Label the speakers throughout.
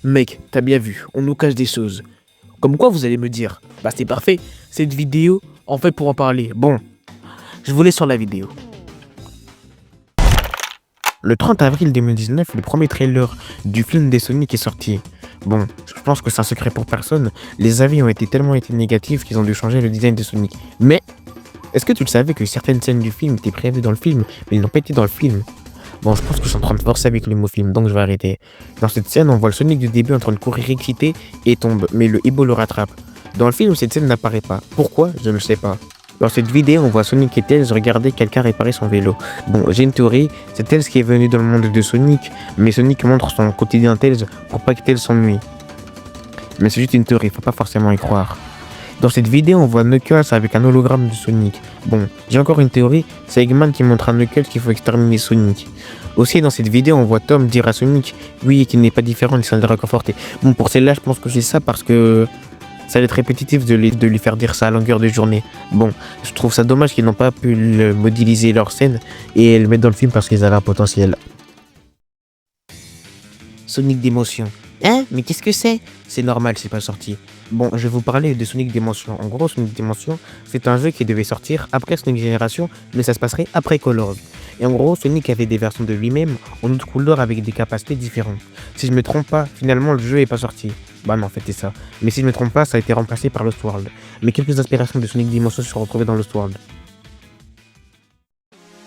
Speaker 1: Mec, t'as bien vu, on nous cache des choses. Comme quoi vous allez me dire, bah c'est parfait, cette vidéo, en fait pour en parler. Bon, je vous laisse sur la vidéo. Le 30 avril 2019, le premier trailer du film des Sonic est sorti. Bon, je pense que c'est un secret pour personne, les avis ont tellement été négatifs qu'ils ont dû changer le design de Sonic. Mais, est-ce que tu le savais que certaines scènes du film étaient prévues dans le film, mais ils n'ont pas été dans le film? Bon, je pense que je suis en train de forcer avec le mot film, donc je vais arrêter. Dans cette scène, on voit le Sonic du début en train de courir excité et tombe, mais le hibou le rattrape. Dans le film, cette scène n'apparaît pas. Pourquoi? Je ne sais pas. Dans cette vidéo, on voit Sonic et Tails regarder quelqu'un réparer son vélo. Bon, j'ai une théorie, c'est Tails qui est venu dans le monde de Sonic, mais Sonic montre son quotidien Tails pour pas que Tails s'ennuie. Mais c'est juste une théorie, faut pas forcément y croire. Dans cette vidéo, on voit Knuckles avec un hologramme de Sonic. Bon, j'ai encore une théorie, c'est Eggman qui montre à Knuckles qu'il faut exterminer Sonic. Aussi, dans cette vidéo, on voit Tom dire à Sonic, oui, qu'il n'est pas différent, il s'en est réconforté. Bon, pour celle-là, je pense que c'est ça parce que ça va être répétitif de lui faire dire ça à longueur de journée. Bon, je trouve ça dommage qu'ils n'ont pas pu modéliser leur scène et le mettre dans le film parce qu'ils avaient un potentiel. Sonic d'émotion. Hein? Mais qu'est-ce que c'est? C'est normal, c'est pas sorti. Bon, je vais vous parler de Sonic Dimension. En gros, Sonic Dimension, c'est un jeu qui devait sortir après Sonic Génération, mais ça se passerait après Colors. Et en gros, Sonic avait des versions de lui-même en autre couleur avec des capacités différentes. Si je me trompe pas, finalement, le jeu est pas sorti. Bah non, en fait, c'est ça. Mais si je me trompe pas, ça a été remplacé par Lost World. Mais quelques inspirations de Sonic Dimension se sont retrouvées dans Lost World.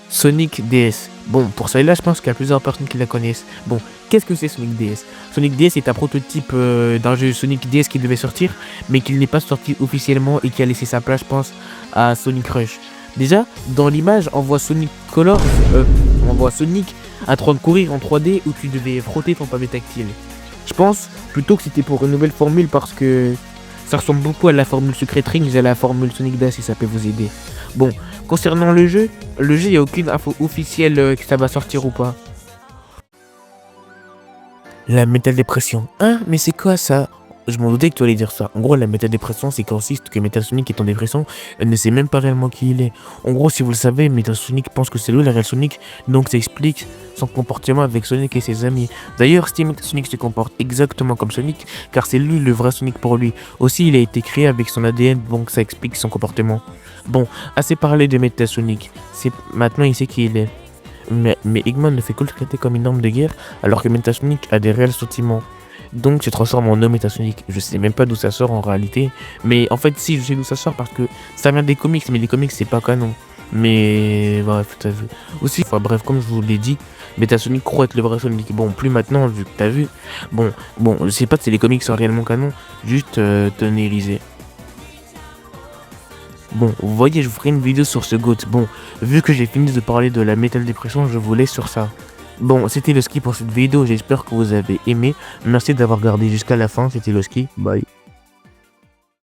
Speaker 1: Sonic DS. Bon, pour celle-là, je pense qu'il y a plusieurs personnes qui la connaissent. Bon, qu'est-ce que c'est Sonic DS? Sonic DS est un prototype d'un jeu Sonic DS qui devait sortir, mais qui n'est pas sorti officiellement et qui a laissé sa place, je pense, à Sonic Rush. Déjà, dans l'image, on voit Sonic Colors, on voit Sonic en train de courir en 3D où tu devais frotter ton pavé tactile. Je pense plutôt que c'était pour une nouvelle formule parce que ça ressemble beaucoup à la formule Secret Rings et à la formule Sonic Dash si ça peut vous aider. Bon, concernant le jeu, il n'y a aucune info officielle que ça va sortir ou pas. La métal-dépression. Hein? Mais c'est quoi ça? Je m'en doutais que tu allais dire ça. En gros, la métal-dépression, c'est consiste que Metal Sonic est en dépression, elle ne sait même pas réellement qui il est. En gros, si vous le savez, Metal Sonic pense que c'est lui le réel Sonic, donc ça explique son comportement avec Sonic et ses amis. D'ailleurs, si Metal Sonic se comporte exactement comme Sonic, car c'est lui le vrai Sonic pour lui. Aussi, il a été créé avec son ADN, donc ça explique son comportement. Bon, assez parlé de Metal Sonic. Maintenant, il sait qui il est. Mais Eggman ne fait que le traiter comme une arme de guerre, alors que Metal Sonic a des réels sentiments. Donc se transforme en homme Metasonic. Je sais même pas d'où ça sort en réalité. Mais en fait si, je sais d'où ça sort parce que ça vient des comics. Mais les comics c'est pas canon. Mais bref, t'as vu. Aussi, enfin bref, comme je vous l'ai dit, Metasonic croit être le vrai Sonic. Bon, plus maintenant vu que t'as vu. Bon, je sais pas si les comics sont réellement canon. Juste tenez, lisez. Bon, vous voyez, je vous ferai une vidéo sur ce GOAT. Bon, vu que j'ai fini de parler de la Metal Dépression, je vous laisse sur ça. Bon, c'était le ski pour cette vidéo, j'espère que vous avez aimé. Merci d'avoir regardé jusqu'à la fin, c'était le ski, bye.